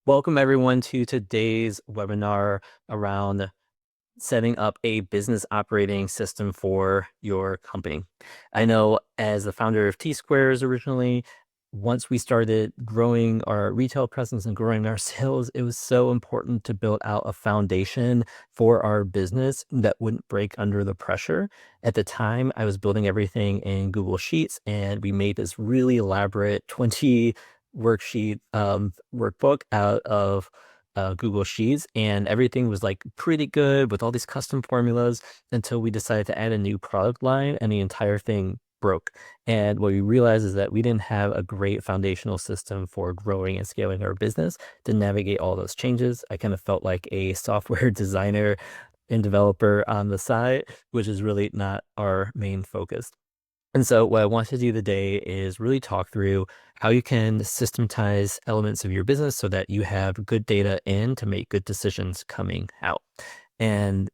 Welcome everyone to today's webinar around setting up a business operating system for your company. I know as the founder of T-Squares originally, once we started growing our retail presence and growing our sales, it was so important to build out a foundation for our business that wouldn't break under the pressure. At the time, I was building everything in Google Sheets, and we made this really elaborate 20 worksheet workbook out of Google Sheets, and everything was like pretty good with all these custom formulas until we decided to add a new product line, and the entire thing broke. And what we realized is that we didn't have a great foundational system for growing and scaling our business to navigate all those changes. I kind of felt like a software designer and developer on the side, which is really not our main focus. And so what I want to do today is really talk through how you can systematize elements of your business so that you have good data in to make good decisions coming out. And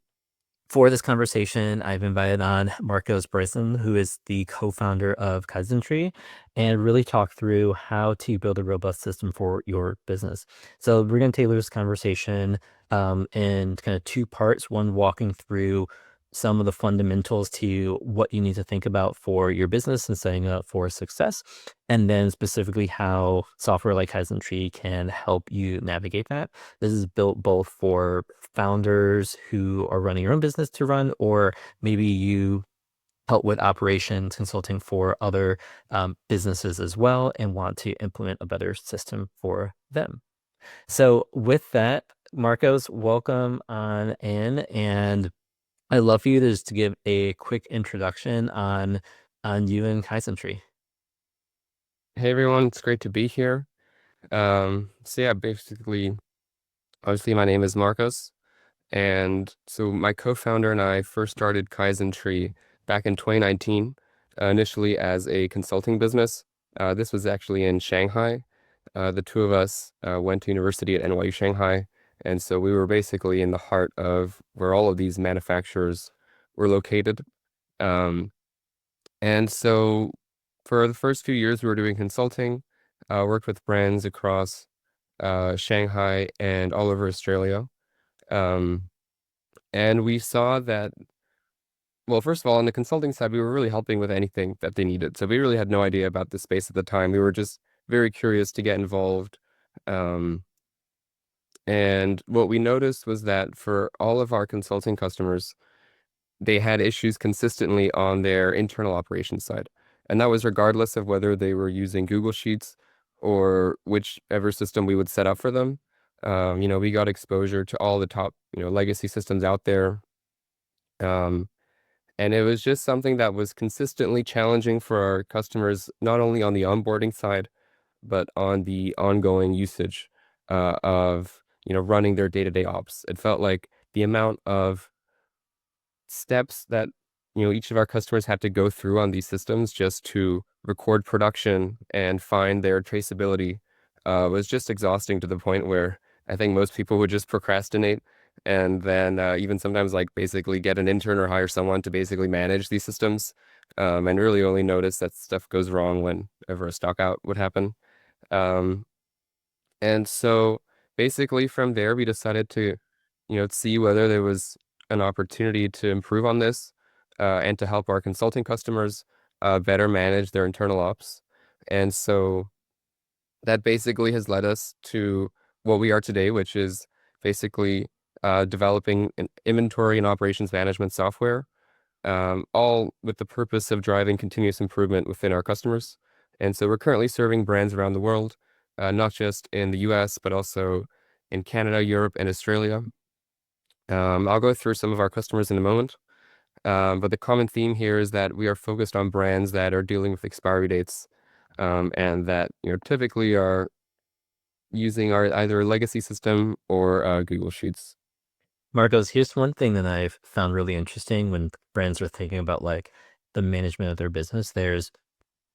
for this conversation, I've invited on Marcos Bryson, who is the co-founder of Kaizntree, and really talk through how to build a robust system for your business. So we're going to tailor this conversation in kind of two parts. One, walking through some of the fundamentals to what you need to think about for your business and setting up for success, and then specifically how software like Kaizentree can help you navigate that. This is built both for founders who are running your own business to run, or maybe you help with operations consulting for other businesses as well and want to implement a better system for them. So with that, Marcos, welcome on in, and I'd love for you to just give a quick introduction on you and Kaizen. Hey everyone, it's great to be here. So yeah, basically, obviously my name is Marcos, and so my co-founder and I first started Kaizentree back in 2019, initially as a consulting business. This was actually in Shanghai. The two of us went to university at NYU Shanghai, and so we were basically in the heart of where all of these manufacturers were located. Um, and so for the first few years, we were doing consulting, worked with brands across Shanghai and all over Australia. Um, and we saw that, well, first of all, on the consulting side, we were really helping with anything that they needed. So we really had no idea about the space at the time. We were just very curious to get involved. Um, and what we noticed was that for all of our consulting customers, they had issues consistently on their internal operations side. And that was regardless of whether they were using Google Sheets or whichever system we would set up for them. We got exposure to all the top, legacy systems out there. Um, and it was just something that was consistently challenging for our customers, not only on the onboarding side, but on the ongoing usage of, running their day-to-day ops. It felt like the amount of steps that each of our customers had to go through on these systems just to record production and find their traceability was just exhausting to the point where I think most people would just procrastinate and then even sometimes like basically get an intern or hire someone to basically manage these systems and really only notice that stuff goes wrong whenever a stock out would happen. Um, and so basically from there, we decided to, see whether there was an opportunity to improve on this and to help our consulting customers better manage their internal ops. And so that basically has led us to what we are today, which is basically developing an inventory and operations management software, all with the purpose of driving continuous improvement within our customers. And so we're currently serving brands around the world, not just in the US, but also in Canada, Europe, and Australia. I'll go through some of our customers in a moment. But the common theme here is that we are focused on brands that are dealing with expiry dates, and that typically are using our either legacy system or Google Sheets. Marcos, here's one thing that I've found really interesting when brands are thinking about like the management of their business. There's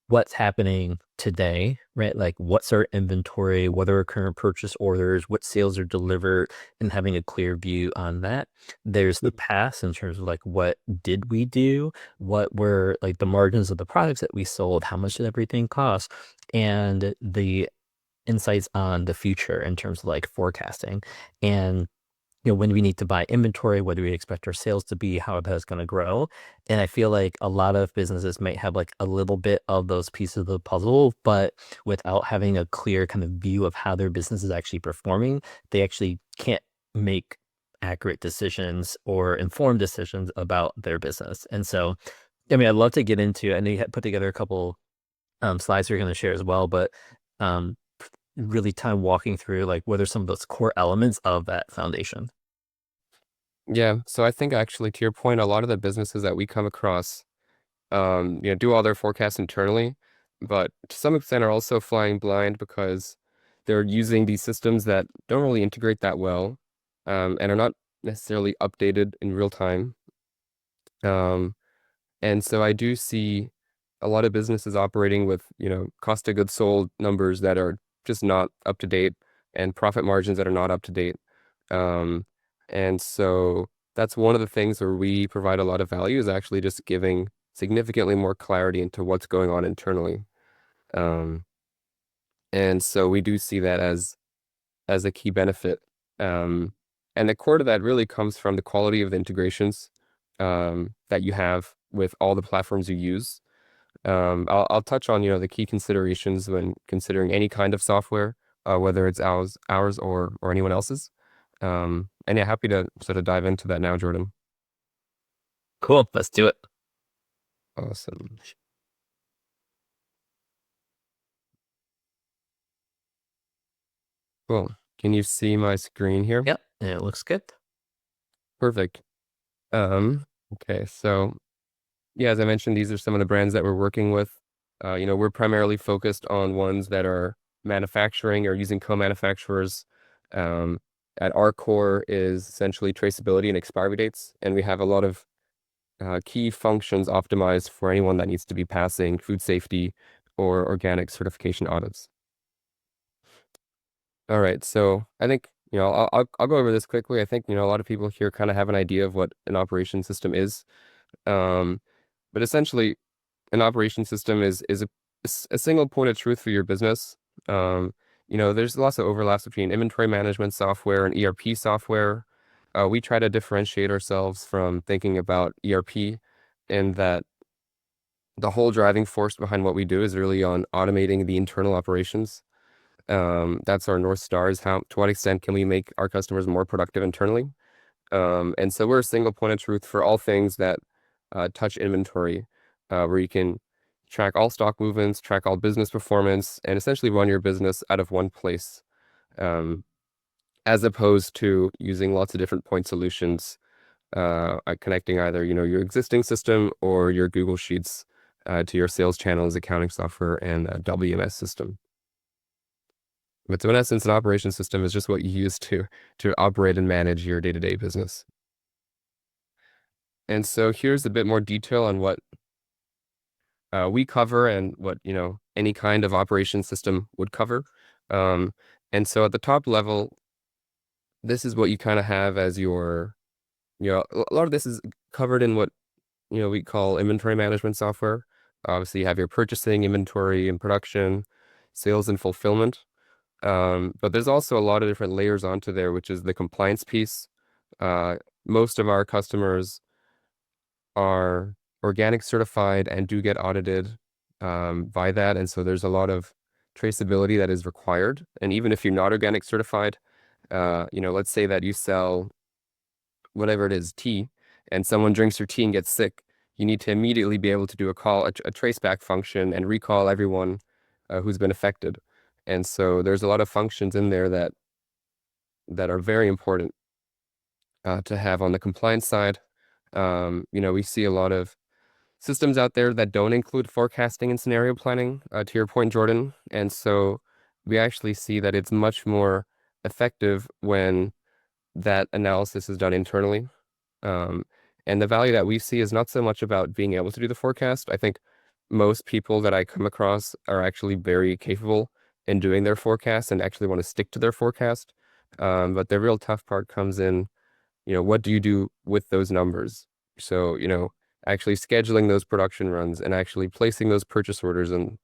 what's happening today, right? Like what's our inventory, what are our current purchase orders, what sales are delivered, and having a clear view on that. There's the past in terms of like what did we do, what were like the margins of the products that we sold, how much did everything cost, and the insights on the future in terms of like forecasting and when we need to buy inventory, what do we expect our sales to be, how that's going to grow. And I feel like a lot of businesses might have like a little bit of those pieces of the puzzle, but without having a clear kind of view of how their business is actually performing, they actually can't make accurate decisions or informed decisions about their business. And so, I mean, I'd love to get into, I know you had put together a couple slides you're going to share as well, but um, really time walking through like what are some of those core elements of that foundation. Yeah, so I think actually to your point, a lot of the businesses that we come across, do all their forecasts internally, but to some extent are also flying blind because they're using these systems that don't really integrate that well, and are not necessarily updated in real time. Um, and so I do see a lot of businesses operating with, cost of goods sold numbers that are just not up to date and profit margins that are not up to date. Um, and so that's one of the things where we provide a lot of value is actually just giving significantly more clarity into what's going on internally. Um, and so we do see that as a key benefit. Um, and the core to that really comes from the quality of the integrations that you have with all the platforms you use. I'll touch on, the key considerations when considering any kind of software, whether it's ours or anyone else's. And yeah, happy to sort of dive into that now, Jordan. Cool. Let's do it. Awesome. Cool. Can you see my screen here? Yep. It looks good. Perfect. Okay, so yeah, as I mentioned, these are some of the brands that we're working with. We're primarily focused on ones that are manufacturing or using co-manufacturers. Um, at our core is essentially traceability and expiry dates, and we have a lot of key functions optimized for anyone that needs to be passing food safety or organic certification audits. All right, so I think, I'll go over this quickly. I think, a lot of people here kind of have an idea of what an operation system is. Um, but essentially, an operation system is a single point of truth for your business. Um, there's lots of overlaps between inventory management software and ERP software. We try to differentiate ourselves from thinking about ERP in that the whole driving force behind what we do is really on automating the internal operations. That's our North Star is to what extent can we make our customers more productive internally? And so we're a single point of truth for all things that touch inventory, where you can track all stock movements, track all business performance, and essentially run your business out of one place, um, as opposed to using lots of different point solutions, connecting either, your existing system or your Google Sheets to your sales channels, accounting software, and WMS system. But so in essence, an operation system is just what you use to operate and manage your day-to-day business. And so here's a bit more detail on what we cover and what, any kind of operation system would cover. Um, and so at the top level, this is what you kind of have as your, a lot of this is covered in what, we call inventory management software. Obviously, you have your purchasing, inventory, and production, sales and fulfillment. But there's also a lot of different layers onto there, which is the compliance piece. Most of our customers are organic certified and do get audited by that. And so there's a lot of traceability that is required. And even if you're not organic certified, let's say that you sell whatever it is, tea, and someone drinks your tea and gets sick, you need to immediately be able to do a traceback function and recall everyone who's been affected. And so there's a lot of functions in there that are very important to have on the compliance side. We see a lot of systems out there that don't include forecasting and scenario planning, to your point, Jordan. And so we actually see that it's much more effective when that analysis is done internally. Um, and the value that we see is not so much about being able to do the forecast. I think most people that I come across are actually very capable in doing their forecast and actually want to stick to their forecast. But the real tough part comes in, what do you do with those numbers? So, actually scheduling those production runs and actually placing those purchase orders and,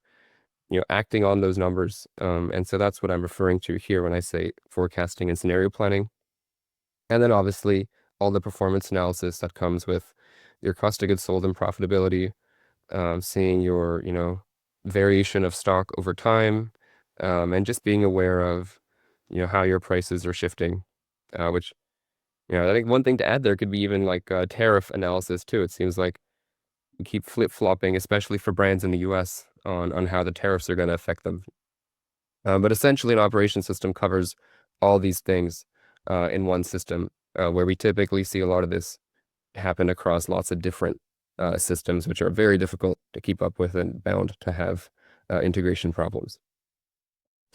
acting on those numbers. And so that's what I'm referring to here when I say forecasting and scenario planning. And then obviously all the performance analysis that comes with your cost of goods sold and profitability, seeing your, variation of stock over time, and just being aware of, how your prices are shifting, which, I think one thing to add there could be even like tariff analysis too. It seems like we keep flip-flopping, especially for brands in the US, on how the tariffs are going to affect them. But essentially, an operation system covers all these things in one system, where we typically see a lot of this happen across lots of different systems, which are very difficult to keep up with and bound to have integration problems.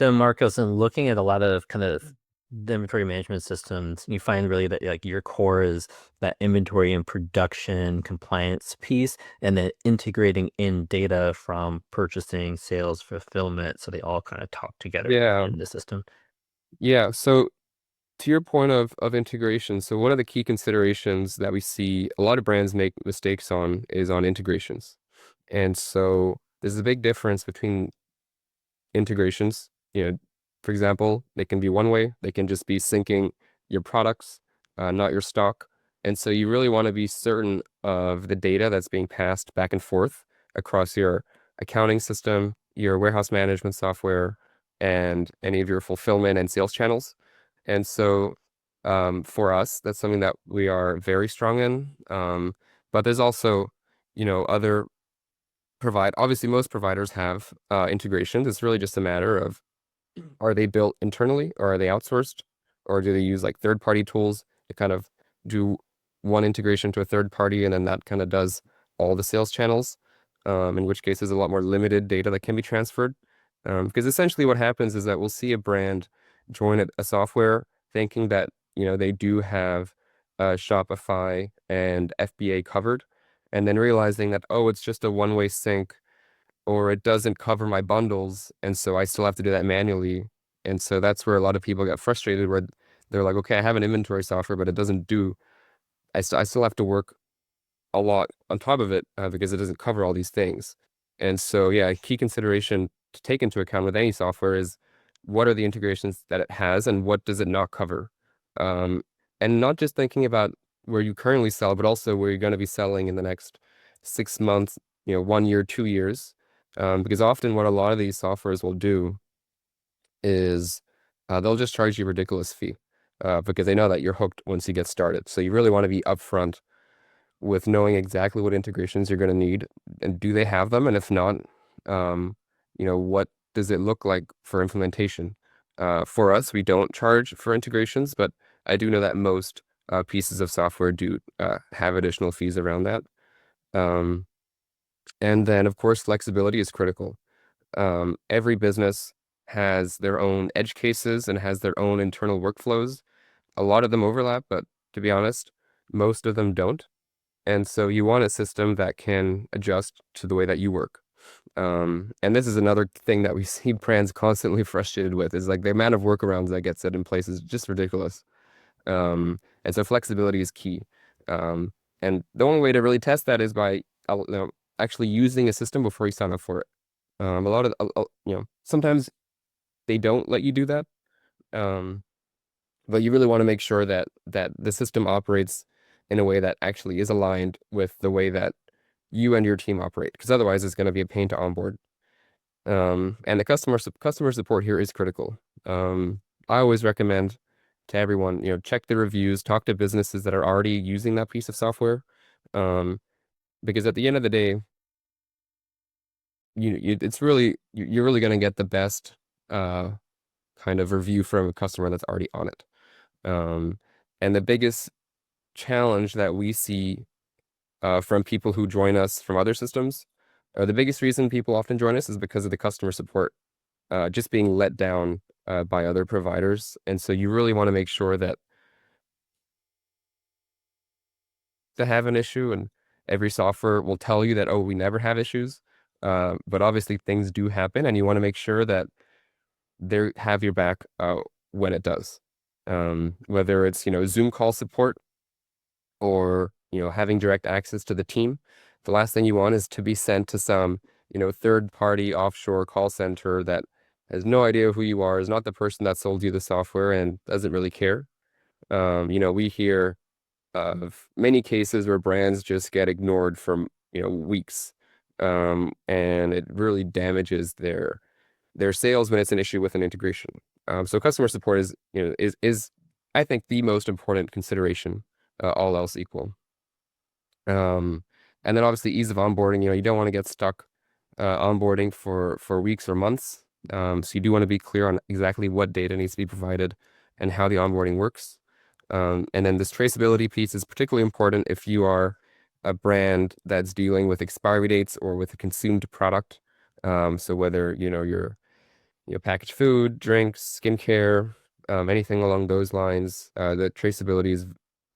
So Marcos, in looking at a lot of kind of the inventory management systems, you find really that like your core is that inventory and production compliance piece, and then integrating in data from purchasing, sales, fulfillment, so they all kind of talk together Yeah, in the system. yeah. So to your point of integration, so one of the key considerations that we see a lot of brands make mistakes on is on integrations. And so there's a big difference between integrations. For example, they can be one way. They can just be syncing your products, not your stock. And so you really want to be certain of the data that's being passed back and forth across your accounting system, your warehouse management software, and any of your fulfillment and sales channels. And so for us, that's something that we are very strong in. But there's also, other obviously most providers have integrations. It's really just a matter of, are they built internally or are they outsourced, or do they use like third-party tools to kind of do one integration to a third party and then that kind of does all the sales channels, in which case there's a lot more limited data that can be transferred. Because essentially what happens is that we'll see a brand join a software thinking that, they do have Shopify and FBA covered, and then realizing that, oh, it's just a one-way sync, or it doesn't cover my bundles, and so I still have to do that manually. And so that's where a lot of people get frustrated, where they're like, okay, I have an inventory software, but it doesn't do, I still have to work a lot on top of it, because it doesn't cover all these things. And so, yeah, a key consideration to take into account with any software is, what are the integrations that it has and what does it not cover? Um, and not just thinking about where you currently sell, but also where you're going to be selling in the next 6 months, 1 year, 2 years. Because often what a lot of these softwares will do is they'll just charge you a ridiculous fee, because they know that you're hooked once you get started. So you really want to be upfront with knowing exactly what integrations you're going to need, and do they have them? And if not, what does it look like for implementation? For us, we don't charge for integrations, but I do know that most pieces of software do have additional fees around that. Um, and then, of course, flexibility is critical. Every business has their own edge cases and has their own internal workflows. A lot of them overlap, but to be honest, most of them don't. And so you want a system that can adjust to the way that you work. And this is another thing that we see brands constantly frustrated with, is like the amount of workarounds that get set in place is just ridiculous. And so flexibility is key. Um, and the only way to really test that is by actually using a system before you sign up for it. A lot of, sometimes they don't let you do that. But you really want to make sure that the system operates in a way that actually is aligned with the way that you and your team operate, because otherwise it's going to be a pain to onboard. And the customer support here is critical. I always recommend to everyone, check the reviews, talk to businesses that are already using that piece of software, because at the end of the day, you're really going to get the best kind of review from a customer that's already on it. And the biggest challenge that we see from people who join us from other systems, or the biggest reason people often join us, is because of the customer support just being let down by other providers. And so you really want to make sure that to have an issue, and every software will tell you that, oh, we never have issues. But obviously things do happen, and you want to make sure that they have your back when it does. Whether it's, Zoom call support, or, having direct access to the team. The last thing you want is to be sent to some third-party offshore call center that has no idea who you are, is not the person that sold you the software and doesn't really care. We hear of many cases where brands just get ignored for, weeks. And it really damages their sales when it's an issue with an integration. So customer support is I think the most important consideration, all else equal. Um, and then obviously ease of onboarding. You don't want to get stuck onboarding for weeks or months. So you do want to be clear on exactly what data needs to be provided and how the onboarding works. And then this traceability piece is particularly important if you are a brand that's dealing with expiry dates or with a consumed product. So whether, you're packaged food, drinks, skincare, anything along those lines, the traceability is,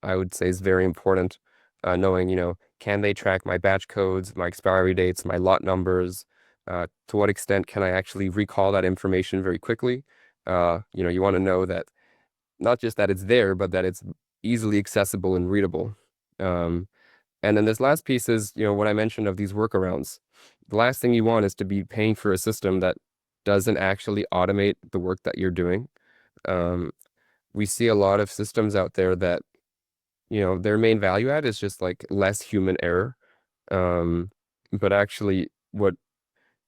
I would say, is very important. Knowing, can they track my batch codes, my expiry dates, my lot numbers? To what extent can I actually recall that information very quickly? You want to know that not just that it's there, but that it's easily accessible and readable. And then this last piece is, what I mentioned of these workarounds. The last thing you want is to be paying for a system that doesn't actually automate the work that you're doing. We see a lot of systems out there that, their main value add is just like less human error. But actually what,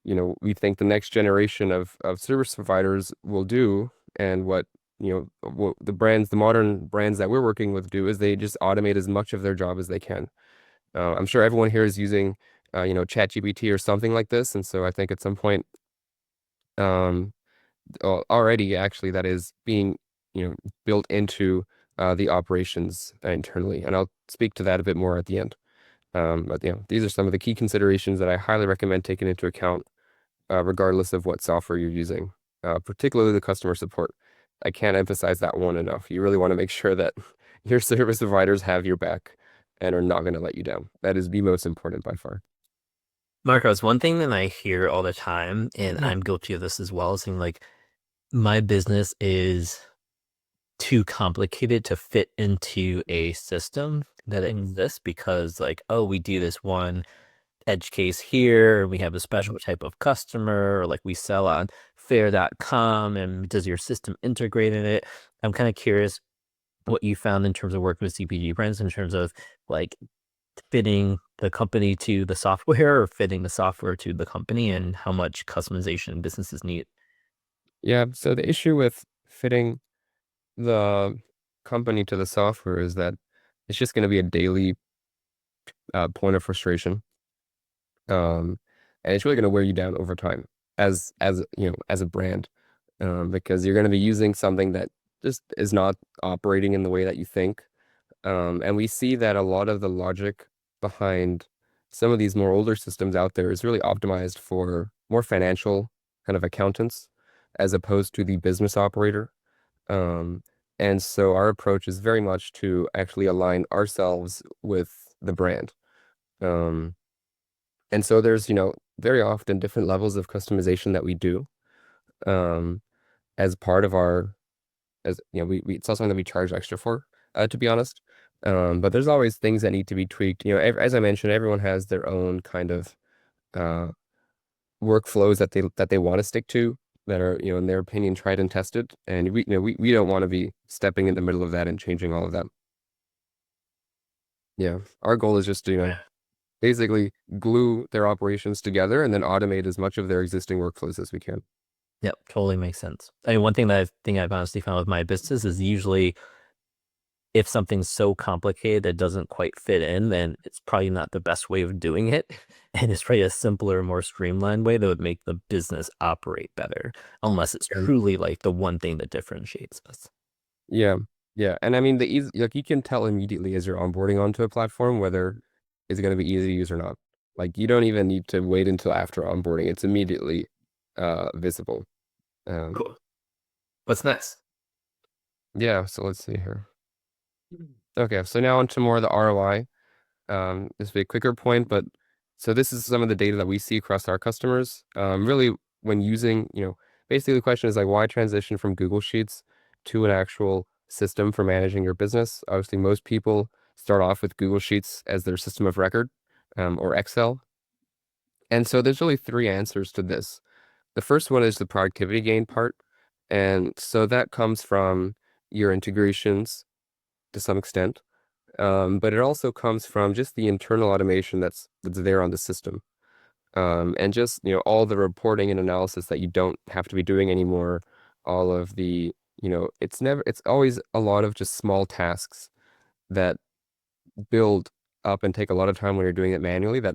we think the next generation of service providers will do, and what the modern brands that we're working with do, is they just automate as much of their job as they can. I'm sure everyone here is using, ChatGPT or something like this. And so I think at some point, um, already actually that is being, built into the operations internally. And I'll speak to that a bit more at the end. But these are some of the key considerations that I highly recommend taking into account, regardless of what software you're using, particularly the customer support. I can't emphasize that one enough. You really want to make sure that your service providers have your back and are not going to let you down. That is the most important by far. Marcos, one thing that I hear all the time, and Mhm. I'm guilty of this as well, saying like my business is too complicated to fit into a system that exists because like, oh, we do this one edge case here, we have a special type of customer, or like we sell on fair.com, and does your system integrate in it? I'm kind of curious what you found in terms of working with CPG brands in terms of like fitting the company to the software or fitting the software to the company and how much customization businesses need. Yeah, so the issue with fitting the company to the software is that it's just going to be a daily point of frustration. Um, and it's really going to wear you down over time as a brand, because you're going to be using something that just is not operating in the way that you think. And we see that a lot of the logic behind some of these more older systems out there is really optimized for more financial kind of accountants as opposed to the business operator. Um, and so our approach is very much to actually align ourselves with the brand. Um, and so there's, very often different levels of customization that we do, um, as part of our, as it's also something that we charge extra for, to be honest. But there's always things that need to be tweaked. As I mentioned, everyone has their own kind of uh, workflows that they want to stick to, that are, in their opinion, tried and tested. And we don't want to be stepping in the middle of that and changing all of that. Yeah, our goal is just to, Yeah. basically glue their operations together and then automate as much of their existing workflows as we can. Yep, totally makes sense. I mean, one thing that I've honestly found with my business is usually if something's so complicated that doesn't quite fit in, then it's probably not the best way of doing it. And it's probably a simpler, more streamlined way that would make the business operate better, unless it's And truly like the one thing that differentiates us. yeah, yeah, and I mean the easy, like, you can tell immediately as you're onboarding onto a platform whether it's going to be easy to use or not. Like, you don't even need to wait until after onboarding; it's immediately visible. Um, Cool. What's next? yeah, so let's see here. Okay, so now onto more of the ROI. This will be a quicker point, but so this is some of the data that we see across our customers. Really, when using, basically the question is like, why transition from Google Sheets to an actual system for managing your business? Obviously, most people start off with Google Sheets as their system of record, or Excel. And so there's really three answers to this. The first one is the productivity gain part. And so that comes from your integrations to some extent. But it also comes from just the internal automation that's there on the system. And just, all the reporting and analysis that you don't have to be doing anymore, all of the, it's always a lot of just small tasks that build up and take a lot of time when you're doing it manually that,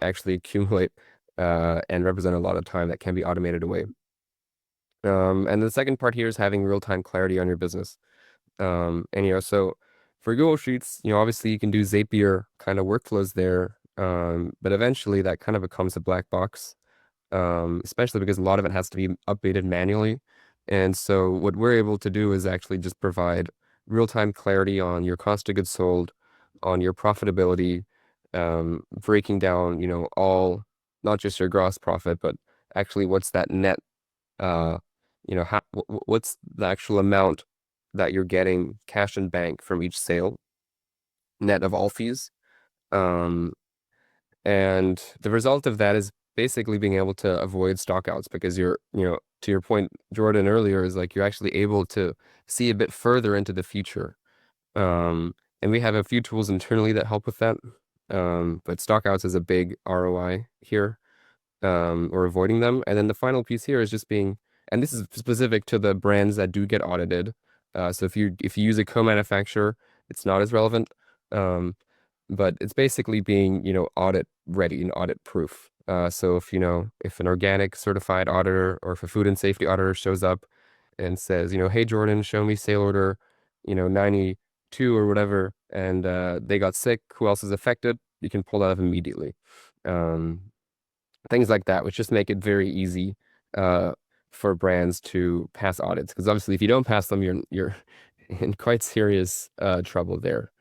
actually accumulate and represent a lot of time that can be automated away. And the second part here is having real-time clarity on your business. And so for Google Sheets, obviously you can do Zapier kind of workflows there, but eventually that kind of becomes a black box, especially because a lot of it has to be updated manually. And so what we're able to do is actually just provide real-time clarity on your cost of goods sold, on your profitability, breaking down, all, not just your gross profit, but actually what's that net, uh, what's the actual amount that you're getting cash in bank from each sale, net of all fees. Um, and the result of that is basically being able to avoid stockouts because you're, to your point, Jordan, earlier, is like you're actually able to see a bit further into the future. And we have a few tools internally that help with that. But stockouts is a big ROI here, or avoiding them. And then the final piece here is just being, and this is specific to the brands that do get audited. So if you use a co-manufacturer, it's not as relevant. Um, but it's basically being, audit ready and audit proof. So if an organic certified auditor or if a food and safety auditor shows up and says, hey, Jordan, show me sale order, 92 or whatever, and they got sick, who else is affected? You can pull that up immediately. Um, Things like that, which just make it very easy uh, for brands to pass audits. Because obviously, if you don't pass them, you're in quite serious trouble there.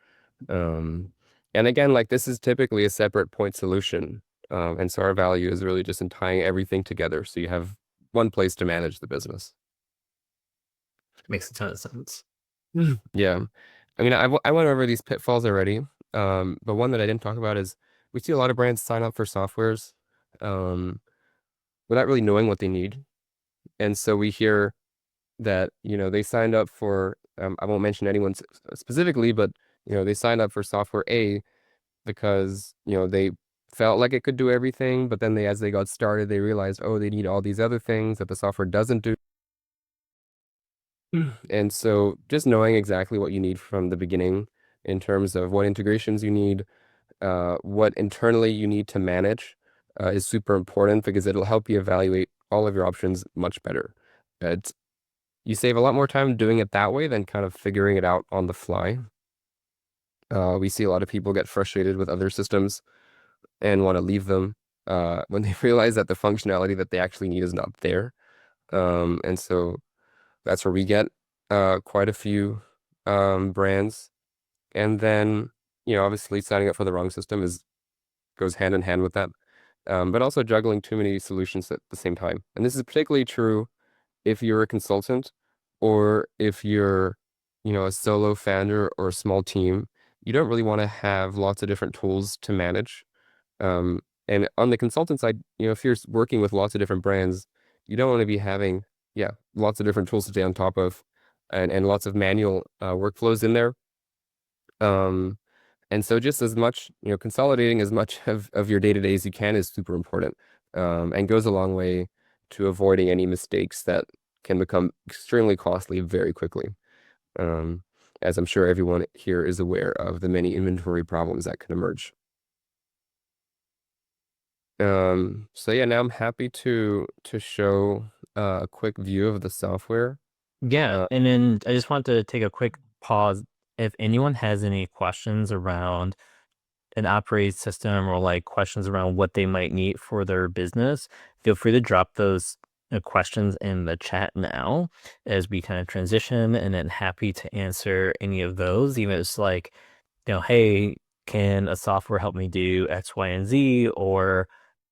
Um, and again, like this is typically a separate point solution. And so our value is really just in tying everything together. So you have one place to manage the business. Makes a ton of sense. Yeah. I mean, I went over these pitfalls already. But one that I didn't talk about is we see a lot of brands sign up for softwares um, without really knowing what they need. And so we hear that, they signed up for, I won't mention anyone specifically, but, they signed up for software A because, they felt like it could do everything, but then as they got started, they realized, oh, they need all these other things that the software doesn't do. And so just knowing exactly what you need from the beginning in terms of what integrations you need, what internally you need to manage, is super important because it'll help you evaluate all of your options much better. It's, you save a lot more time doing it that way than kind of figuring it out on the fly. We see a lot of people get frustrated with other systems and want to leave them when they realize that the functionality that they actually need is not there. And so that's where we get quite a few brands. And then, obviously signing up for the wrong system goes hand in hand with that. But also juggling too many solutions at the same time. And this is particularly true if you're a consultant or if you're, a solo founder or a small team. You don't really want to have lots of different tools to manage. And on the consultant side, if you're working with lots of different brands, you don't want to be having, yeah, lots of different tools to stay on top of and lots of manual workflows in there. And so just as much, consolidating as much of your day-to-day as you can is super important, and goes a long way to avoiding any mistakes that can become extremely costly very quickly. Um, as I'm sure everyone here is aware of the many inventory problems that can emerge. So yeah, now I'm happy to show a quick view of the software. Yeah, Uh, and then I just want to take a quick pause. If anyone has any questions around an operating system or like questions around what they might need for their business, feel free to drop those questions in the chat now as we kind of transition, and then happy to answer any of those. Even if it's like, hey, can a software help me do X, Y, and Z? Or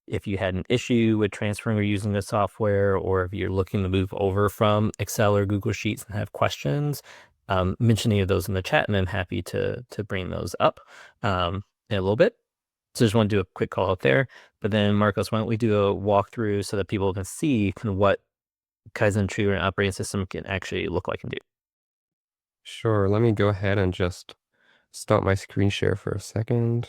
if you had an issue with transferring or using the software, or if you're looking to move over from Excel or Google Sheets and have questions, mention any of those in the chat, and I'm happy to bring those up in a little bit. So just want to do a quick call out there. But then Marcos, why don't we do a walkthrough so that people can see kind of what Kaizentree or an operating system can actually look like and do. Sure, let me go ahead and just stop my screen share for a second.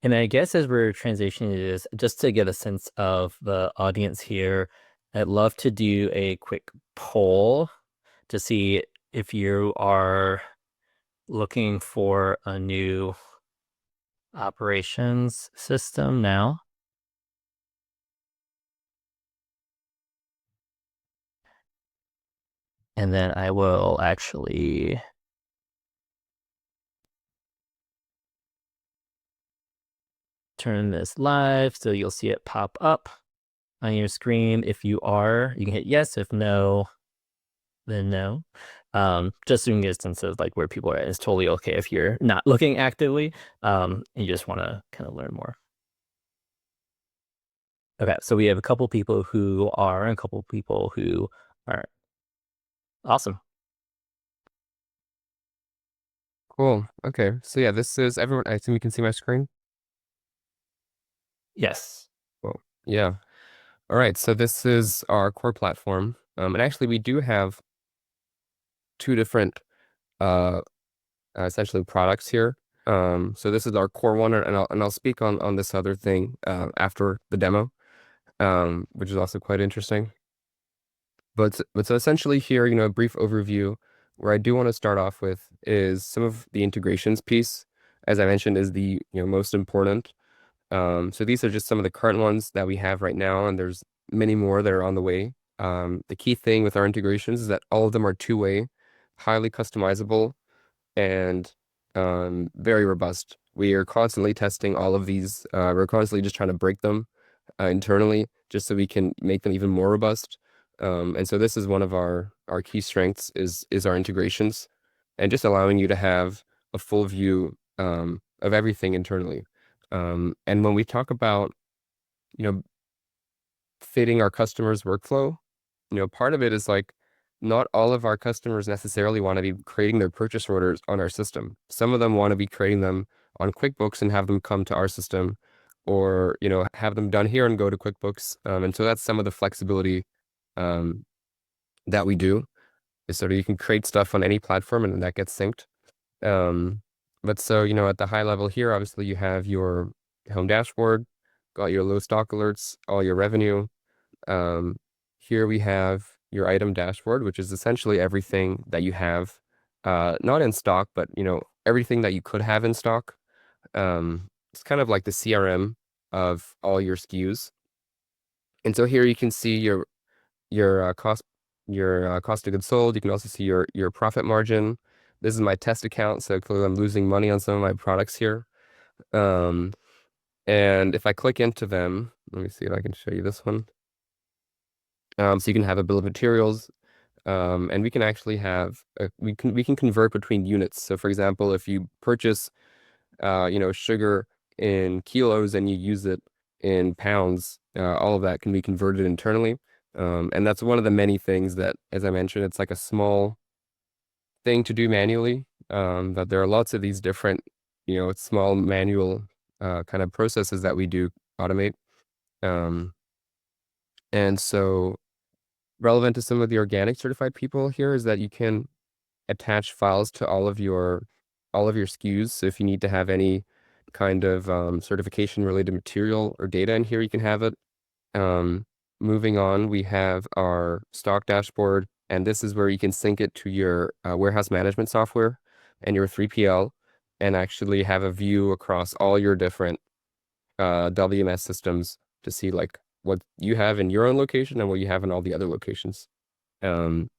And I guess as we're transitioning to this, just to get a sense of the audience here, I'd love to do a quick poll to see if you are looking for a new operations system now. And then I will actually turn this live so you'll see it pop up on your screen. If you are, you can hit yes. If no, then no. Just so you can get a sense of like where people are at. It's totally okay if you're not looking actively. And you just want to kind of learn more. Okay, so we have a couple people who are and a couple people who aren't. Awesome. Cool. Okay. So yeah, this is everyone. I assume you can see my screen. Yes. Well, yeah. All right. So this is our core platform. And actually we do have two different essentially products here. So this is our core one, and I'll speak on this other thing after the demo, which is also quite interesting. But so essentially here, a brief overview where I do want to start off with is some of the integrations piece, as I mentioned, is the most important. So these are just some of the current ones that we have right now, and there's many more that are on the way. The key thing with our integrations is that all of them are two-way, highly customizable, and very robust. We are constantly testing all of these. We're constantly just trying to break them internally, just so we can make them even more robust. And so this is one of our key strengths is our integrations, and just allowing you to have a full view of everything internally. And when we talk about you know fitting our customers' workflow, part of it is like not all of our customers necessarily want to be creating their purchase orders on our system. Some of them want to be creating them on QuickBooks and have them come to our system, or have them done here and go to QuickBooks. And so that's some of the flexibility um, that we do, is so that you can create stuff on any platform and then that gets synced. But so at the high level here, obviously you have your home dashboard, got your low stock alerts, all your revenue. Um, Here we have your item dashboard, which is essentially everything that you have, not in stock, but everything that you could have in stock. It's kind of like the CRM of all your SKUs. And so here you can see your cost of goods sold. You can also see your profit margin. This is my test account, so clearly I'm losing money on some of my products here. And if I click into them, let me see if I can show you this one. So you can have a bill of materials, and we can actually have we can convert between units. So for example, if you purchase sugar in kilos and you use it in pounds, all of that can be converted internally. And that's one of the many things that, as I mentioned, it's like a small thing to do manually. That there are lots of these different, small manual kind of processes that we do automate. Um, and so relevant to some of the organic certified people here is that you can attach files to all of your SKUs. So if you need to have any kind of certification related material or data in here, you can have it. Moving on, we have our stock dashboard, and this is where you can sync it to your warehouse management software and your 3PL, and actually have a view across all your different WMS systems to see like what you have in your own location and what you have in all the other locations. Um,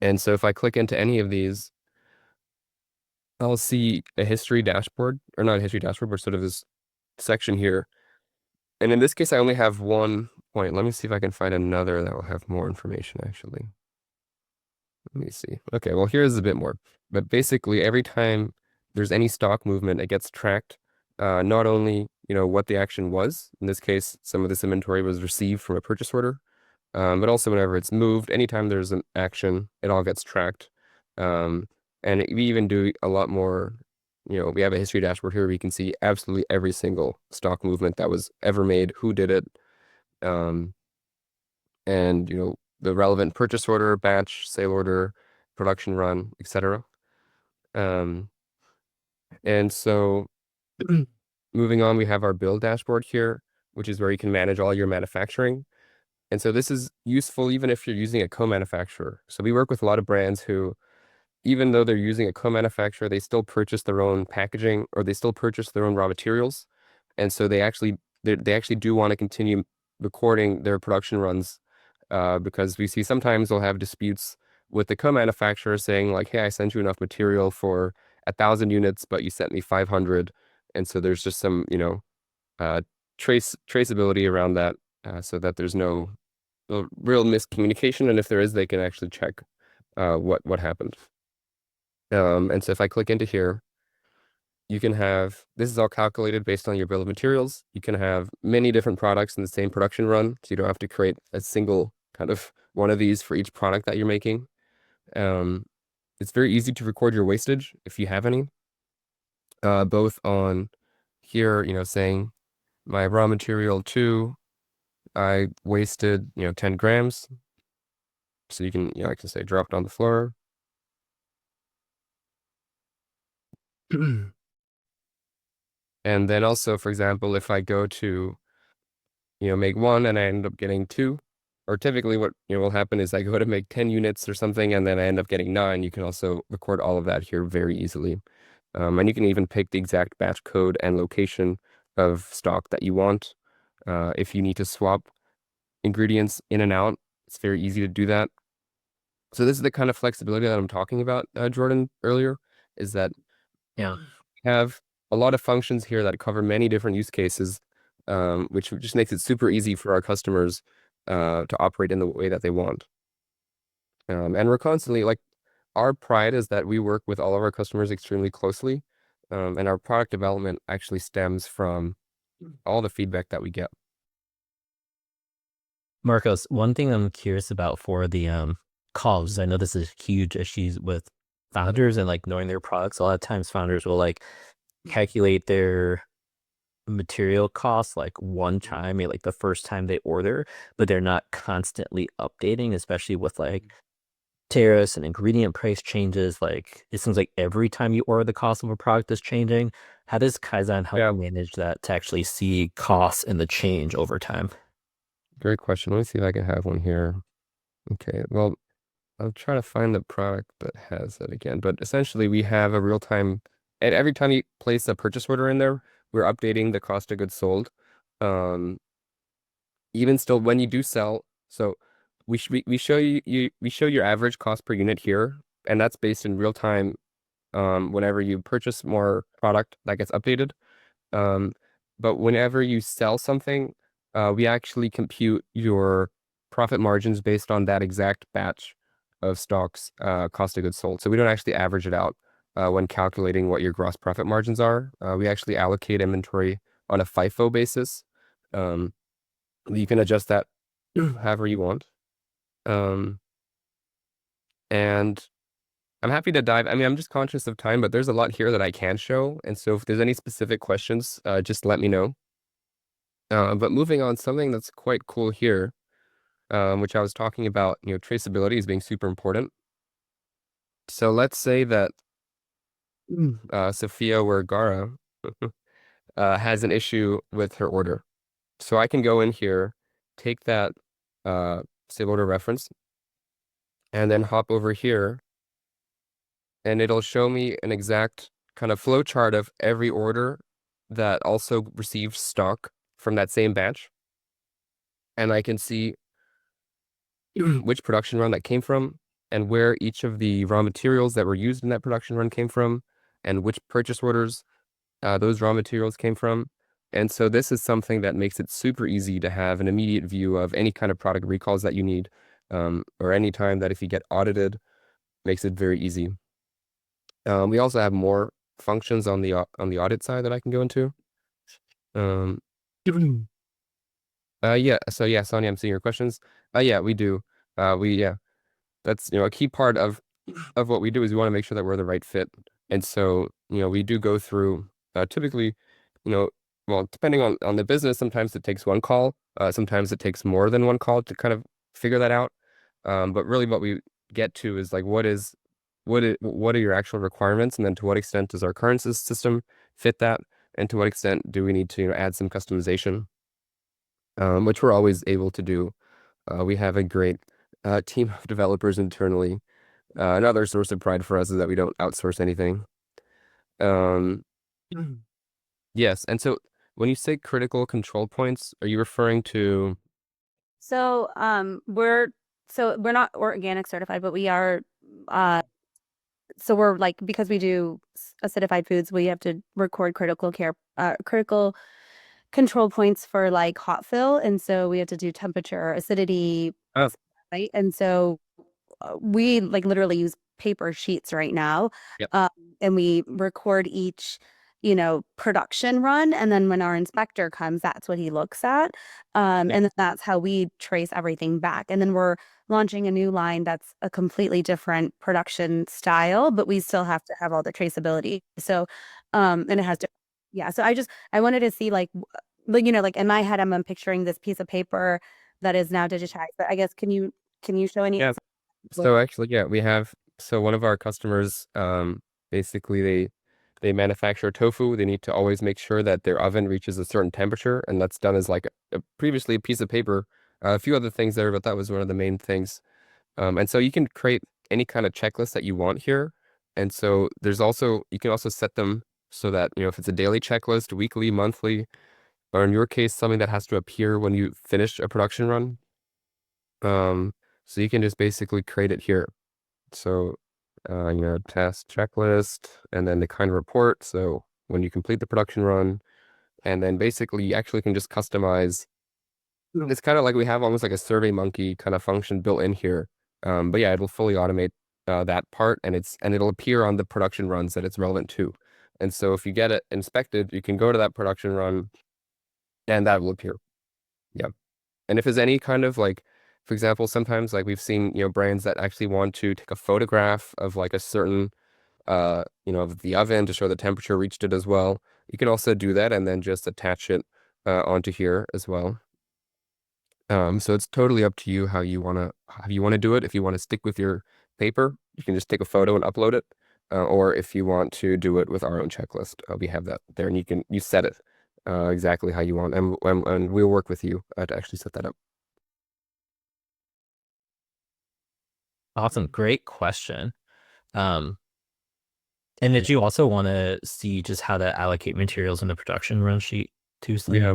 and so if I click into any of these, I'll see a history dashboard, or not a history dashboard, but sort of this section here. And in this case, I only have one point. Let me see if I can find another that will have more information, actually. Let me see. Okay, well, here's a bit more. But basically, every time there's any stock movement, it gets tracked, not only what the action was. In this case, some of this inventory was received from a purchase order. But also whenever it's moved, anytime there's an action, it all gets tracked. Um, and we even do a lot more, we have a history dashboard here where you can see absolutely every single stock movement that was ever made, who did it, um, and, the relevant purchase order, batch, sale order, production run, etc. Um, and so moving on, we have our build dashboard here, which is where you can manage all your manufacturing. And so this is useful even if you're using a co-manufacturer. So we work with a lot of brands who, even though they're using a co-manufacturer, they still purchase their own packaging or they still purchase their own raw materials. And so they actually do want to continue recording their production runs, because we see sometimes they'll have disputes with the co-manufacturer saying like, hey, I sent you enough material for 1,000 units, but you sent me 500. And so there's just some, uh, traceability around that, so that there's no real miscommunication. And if there is, they can actually check what happened. And so if I click into here, you can have, this is all calculated based on your bill of materials. You can have many different products in the same production run, so you don't have to create a single kind of one of these for each product that you're making. It's very easy to record your wastage if you have any, both on here, saying my raw material 2, I wasted, 10 grams. So you can, I can say dropped on the floor. And then also, for example, if I go to, make 1 and I end up getting 2, or typically what, will happen is I go to make 10 units or something and then I end up getting 9. You can also record all of that here very easily. And you can even pick the exact batch code and location of stock that you want. If you need to swap ingredients in and out, it's very easy to do that. So this is the kind of flexibility that I'm talking about, Jordan, earlier, is that Yeah. we have a lot of functions here that cover many different use cases, which just makes it super easy for our customers to operate in the way that they want. And we're constantly, like, our pride is that we work with all of our customers extremely closely, and our product development actually stems from all the feedback that we get. Marcos, one thing I'm curious about for the calls, I know this is huge issues with founders and like knowing their products. A lot of times founders will like calculate their material costs like one time, maybe like the first time they order, but they're not constantly updating, especially with like tariffs and ingredient price changes. Like it seems like every time you order, the cost of a product is changing. How does Kaizen help Yeah, you manage that to actually see costs and the change over time? great question. Let me see if I can have one here. Okay, well, I'll try to find the product that has that again. But essentially, we have a real time, and every time you place a purchase order in there, we're updating the cost of goods sold. Um, Even still, when you do sell, so we show we show your average cost per unit here, and that's based in real time. Whenever you purchase more product, that gets updated. Um, but whenever you sell something, we actually compute your profit margins based on that exact batch of stocks, cost of goods sold. So we don't actually average it out when calculating what your gross profit margins are. We actually allocate inventory on a FIFO basis. Um, you can adjust that however you want. Um, and I'm happy to dive. I mean, I'm just conscious of time, but there's a lot here that I can show. And so if there's any specific questions, just let me know. But moving on, something that's quite cool here, which I was talking about, traceability is being super important. So let's say that Sophia Vergara has an issue with her order. So I can go in here, take that sale order reference, and then hop over here, and it'll show me an exact kind of flow chart of every order that also received stock from that same batch. And I can see which production run that came from and where each of the raw materials that were used in that production run came from and which purchase orders those raw materials came from. And so this is something that makes it super easy to have an immediate view of any kind of product recalls that you need, or any time that if you get audited, makes it very easy. We also have more functions on the audit side that I can go into. Um, yeah. So yeah, Sonia, I'm seeing your questions. Yeah, we do. Yeah, that's a key part of what we do is we want to make sure that we're the right fit. And so we do go through typically, you know, well, depending on the business, sometimes it takes one call, sometimes it takes more than one call to kind of figure that out. But really, what we get to is like what are your actual requirements, and then to what extent does our current system fit that, and to what extent do we need to add some customization, which we're always able to do. We have a great team of developers internally. Another source of pride for us is that we don't outsource anything. Um, yes, and so when you say critical control points, are you referring to? So, we're not organic certified, but we are, uh, so we're like, because we do acidified foods, we have to record critical control points for like hot fill. And so we have to do temperature, acidity, Oh, right? And so we like literally use paper sheets right now. yep. Um, and we record each, production run. And then when our inspector comes, that's what he looks at. Yep. And then that's how we trace everything back. And then we're launching a new line that's a completely different production style, but we still have to have all the traceability. So, and it has to, yeah. So I wanted to see like in my head, I'm picturing this piece of paper that is now digitized. But I guess can you show any Yeah. examples? So actually, yeah, we have. So one of our customers, basically they manufacture tofu. They need to always make sure that their oven reaches a certain temperature, and that's done as like previously a piece of paper. A few other things there, but that was one of the main things. And so you can create any kind of checklist that you want here. And so you can also set them so that, if it's a daily checklist, weekly, monthly, or in your case, something that has to appear when you finish a production run. So you can just basically create it here. So, task checklist, and then the kind of report. So when you complete the production run, and then basically you actually can just customize. It's kind of like we have almost like a Survey Monkey kind of function built in here. But yeah, it'll fully automate that part, and it'll appear on the production runs that it's relevant to. And so if you get it inspected, you can go to that production run, and that will appear. Yeah. And if there's any kind of like, for example, sometimes like we've seen, brands that actually want to take a photograph of like a certain, of the oven to show the temperature reached it as well. You can also do that and then just attach it onto here as well. So it's totally up to you how you wanna do it. If you want to stick with your paper, you can just take a photo and upload it. Or if you want to do it with our own checklist, we have that there, and you set it exactly how you want, and we'll work with you to actually set that up. Awesome. Great question. Um, and did you also want to see just how to allocate materials in the production run sheet too, Slim? Yeah.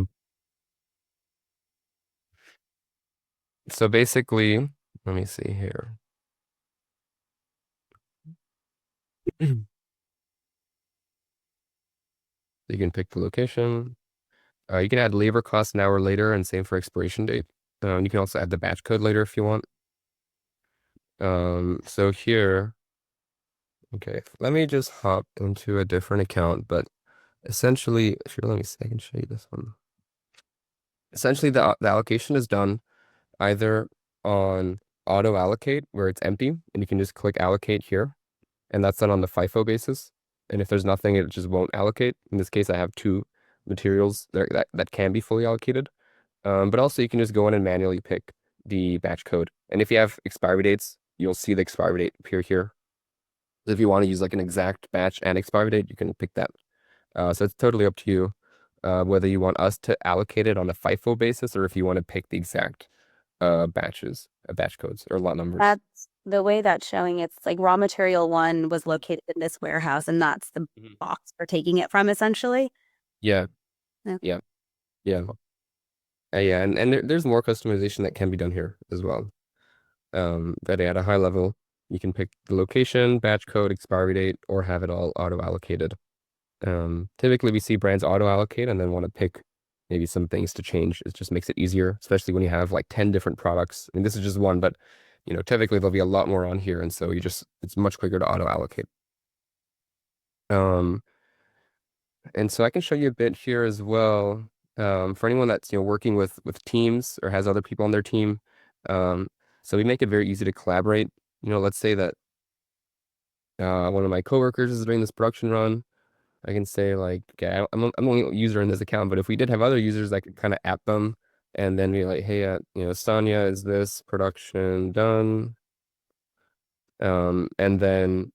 So basically, let me see here. You can pick the location. You can add labor cost an hour later, and same for expiration date. You can also add the batch code later if you want. So here, okay, let me just hop into a different account, but essentially, let me see, I can show you this one. Essentially, the allocation is done either on auto allocate, where it's empty, and you can just click allocate here, and that's done on the FIFO basis. And if there's nothing, it just won't allocate. In this case, I have two materials that can be fully allocated. But also you can just go in and manually pick the batch code. And if you have expiry dates, you'll see the expiry date appear here. If you want to use like an exact batch and expiry date, you can pick that. So it's totally up to you whether you want us to allocate it on a FIFO basis or if you want to pick the exact batch codes or lot numbers. That's the way that's showing. It's like raw material one was located in this warehouse, and that's the Mhm. box we're taking it from, essentially. Yeah, Yeah. yeah, yeah. Yeah, and there's more customization that can be done here as well. That at a high level, you can pick the location, batch code, expiry date, or have it all auto allocated. Typically we see brands auto allocate and then want to pick maybe some things to change. It just makes it easier, especially when you have like 10 different products. I mean, this is just one, but typically there'll be a lot more on here, and so it's much quicker to auto allocate. And so I can show you a bit here as well. for anyone that's working with teams or has other people on their team. So we make it very easy to collaborate. Let's say that one of my coworkers is doing this production run. I can say like, okay, I'm the only user in this account, but if we did have other users, I could kind of app them and then be like, hey, Sonia, is this production done? And then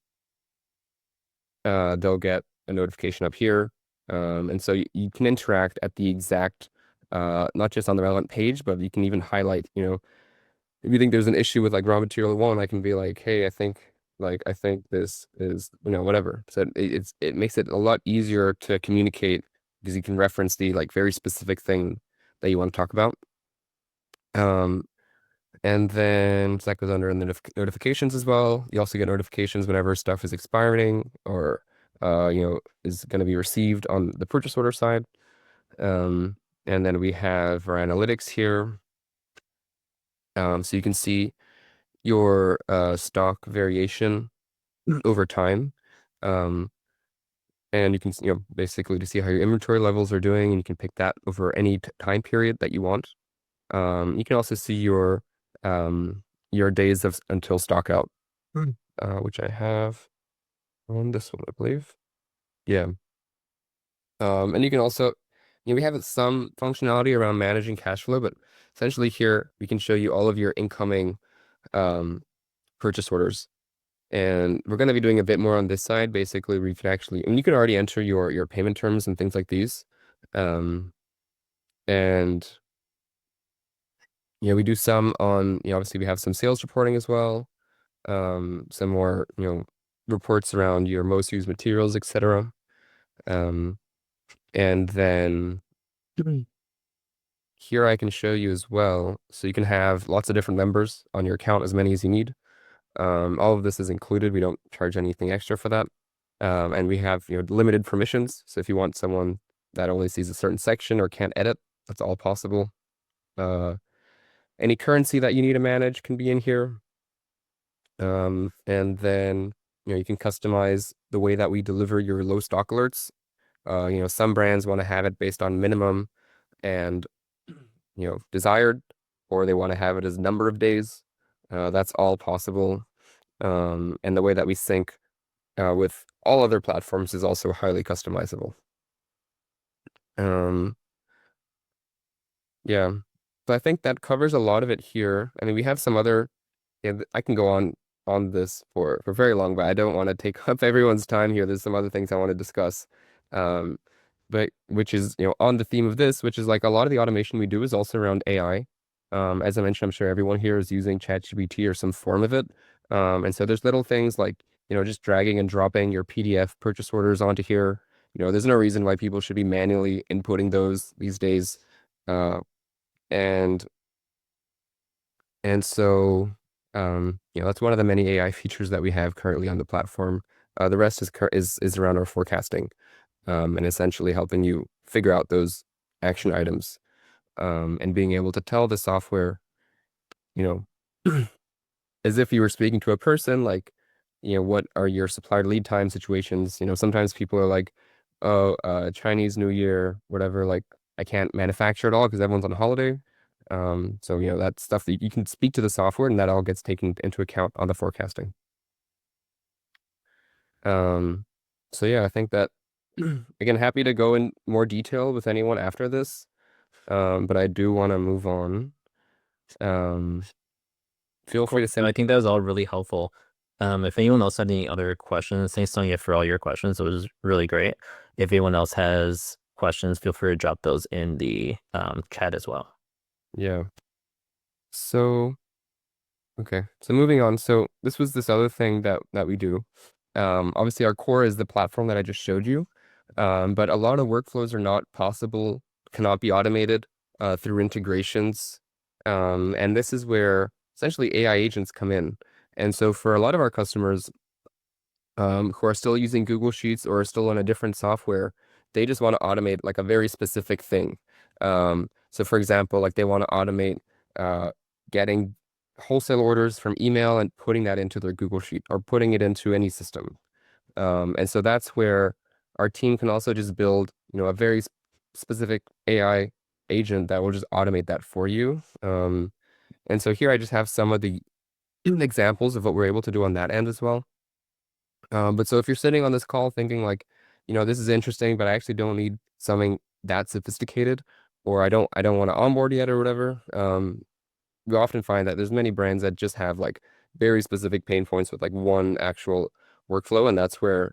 they'll get a notification up here. And so you can interact at the exact, not just on the relevant page, but you can even highlight, if you think there's an issue with like raw material one, I can be like, hey, I think this is, whatever. So it makes it a lot easier to communicate because you can reference the like very specific thing that you want to talk about. And then so that goes under in the notifications as well. You also get notifications whenever stuff is expiring or is going to be received on the purchase order side. And then we have our analytics here. So you can see your stock variation over time. And you can basically to see how your inventory levels are doing, and you can pick that over any time period that you want. You can also see your days until stock out, which I have on this one, I believe. Yeah. And you can also, we have some functionality around managing cash flow, but essentially here we can show you all of your incoming purchase orders. And we're going to be doing a bit more on this side. Basically, we can actually, you can already enter your payment terms and things like these. And we do some on, obviously we have some sales reporting as well. Some more, reports around your most used materials, etc. And then here I can show you as well. So you can have lots of different members on your account, as many as you need. All of this is included. We don't charge anything extra for that. And we have, limited permissions. So if you want someone that only sees a certain section or can't edit, that's all possible. Any currency that you need to manage can be in here. And then, you can customize the way that we deliver your low stock alerts. Some brands want to have it based on minimum and, desired, or they want to have it as number of days. That's all possible. And the way that we sync with all other platforms is also highly customizable. Yeah, so I think that covers a lot of it here. I mean, we have some other, I can go on this for very long, but I don't want to take up everyone's time here. There's some other things I want to discuss. But which is, on the theme of this, which is like a lot of the automation we do is also around AI. As I mentioned, I'm sure everyone here is using ChatGPT or some form of it. And so there's little things like, just dragging and dropping your PDF purchase orders onto here. There's no reason why people should be manually inputting those these days. And so, that's one of the many AI features that we have currently on the platform. The rest is around our forecasting, and essentially helping you figure out those action items, and being able to tell the software, as if you were speaking to a person, like, what are your supplier lead time situations? Sometimes people are like, oh, Chinese New Year, whatever, like, I can't manufacture at all because everyone's on holiday. So, that's stuff that you can speak to the software, and that all gets taken into account on the forecasting. So yeah, I think that, again, happy to go in more detail with anyone after this. But I do want to move on. Feel free to send. I think that was all really helpful. If anyone else had any other questions, thanks Sonia for all your questions. It was really great. If anyone else has questions, feel free to drop those in the chat as well. Yeah. So, okay. So moving on. So this was this other thing that we do. Obviously our core is the platform that I just showed you. But a lot of workflows are not possible, cannot be automated through integrations. And this is where essentially AI agents come in. And so for a lot of our customers who are still using Google Sheets or are still on a different software, they just want to automate like a very specific thing. So for example, like they want to automate getting wholesale orders from email and putting that into their Google Sheet or putting it into any system. And so that's where our team can also just build, a very specific AI agent that will just automate that for you. And so here I just have some of the examples of what we're able to do on that end as well. But so if you're sitting on this call thinking like, this is interesting, but I actually don't need something that sophisticated, or I don't want to onboard yet or whatever, we often find that there's many brands that just have like very specific pain points with like one actual workflow, and that's where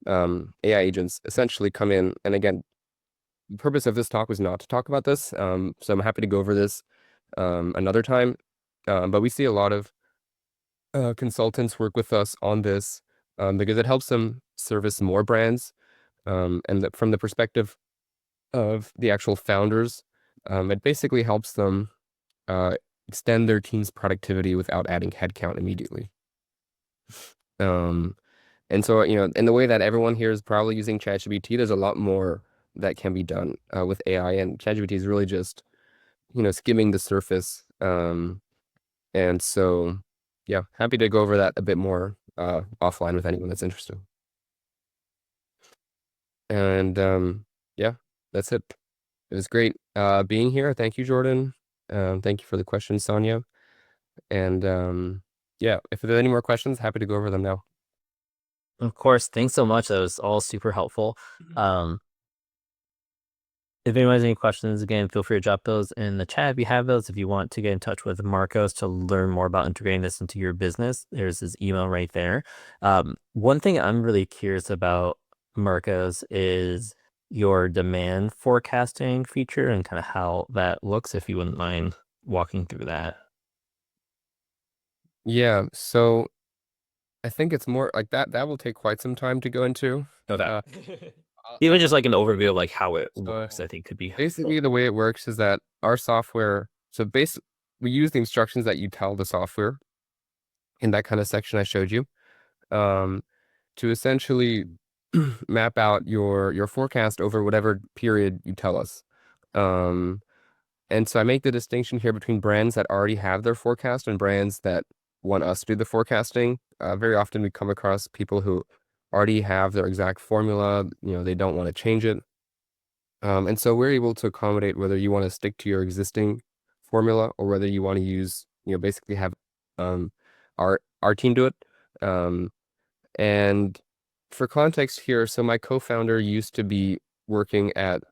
AI agents essentially come in. And again, the purpose of this talk was not to talk about this, so I'm happy to go over this another time. But we see a lot of consultants work with us on this because it helps them service more brands. And from the perspective of the actual founders, it basically helps them extend their team's productivity without adding headcount immediately. And so, in the way that everyone here is probably using ChatGPT, there's a lot more that can be done with AI, and ChatGPT is really just, skimming the surface. And so, yeah, happy to go over that a bit more offline with anyone that's interested. And yeah, that's it. It was great being here. Thank you, Jordan. Thank you for the questions, Sonia. And yeah, if there are any more questions, happy to go over them now. Of course, thanks so much. That was all super helpful. If anyone has any questions, again, feel free to drop those in the chat if you have those. If you want to get in touch with Marcos to learn more about integrating this into your business, there's his email right there. One thing I'm really curious about, Marcos, is your demand forecasting feature and kind of how that looks, if you wouldn't mind walking through that. Yeah, so I think it's more like that. That will take quite some time to go into. Even just like an overview of like how it works, I think could be basically the way it works is that our software. So basically, we use the instructions that you tell the software in that kind of section I showed you, to essentially map out your forecast over whatever period you tell us. And so I make the distinction here between brands that already have their forecast and brands that want us to do the forecasting. Very often we come across people who already have their exact formula, they don't want to change it. And so we're able to accommodate whether you want to stick to your existing formula or whether you want to use, basically have our team do it. And for context here, so my co-founder used to be working at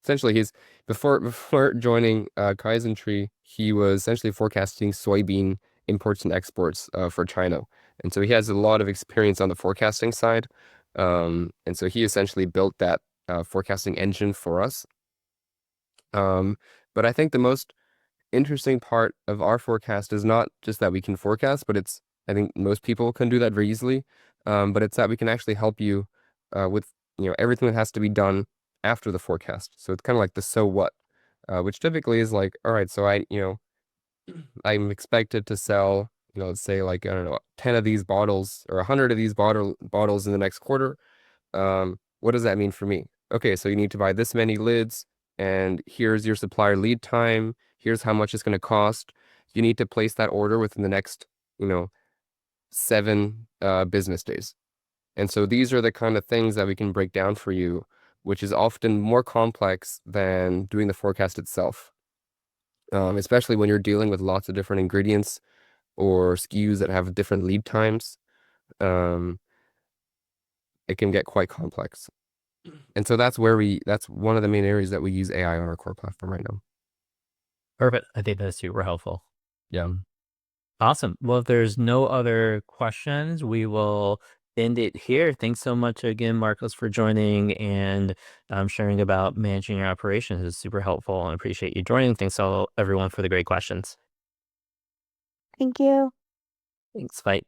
essentially he's before joining Kaizntree, he was essentially forecasting soybean imports and exports for China. And so he has a lot of experience on the forecasting side. And so he essentially built that forecasting engine for us. But I think the most interesting part of our forecast is not just that we can forecast, but I think most people can do that very easily. But it's that we can actually help you with everything that has to be done after the forecast. So it's kind of like the so what, which typically is like, all right, so I'm expected to sell, let's say like, I don't know, 10 of these bottles or 100 of these bottles in the next quarter. What does that mean for me? Okay, so you need to buy this many lids, and here's your supplier lead time. Here's how much it's going to cost. You need to place that order within the next, 7 business days. And so these are the kind of things that we can break down for you, which is often more complex than doing the forecast itself. Especially when you're dealing with lots of different ingredients or SKUs that have different lead times. It can get quite complex. And so that's one of the main areas that we use AI on our core platform right now. perfect. I think that's super helpful. Yeah. Awesome. Well, if there's no other questions, we will end it here. Thanks so much again, Marcos, for joining and sharing about managing your operations. It's super helpful and I appreciate you joining. Thanks all everyone for the great questions. Thank you. Thanks. Bye.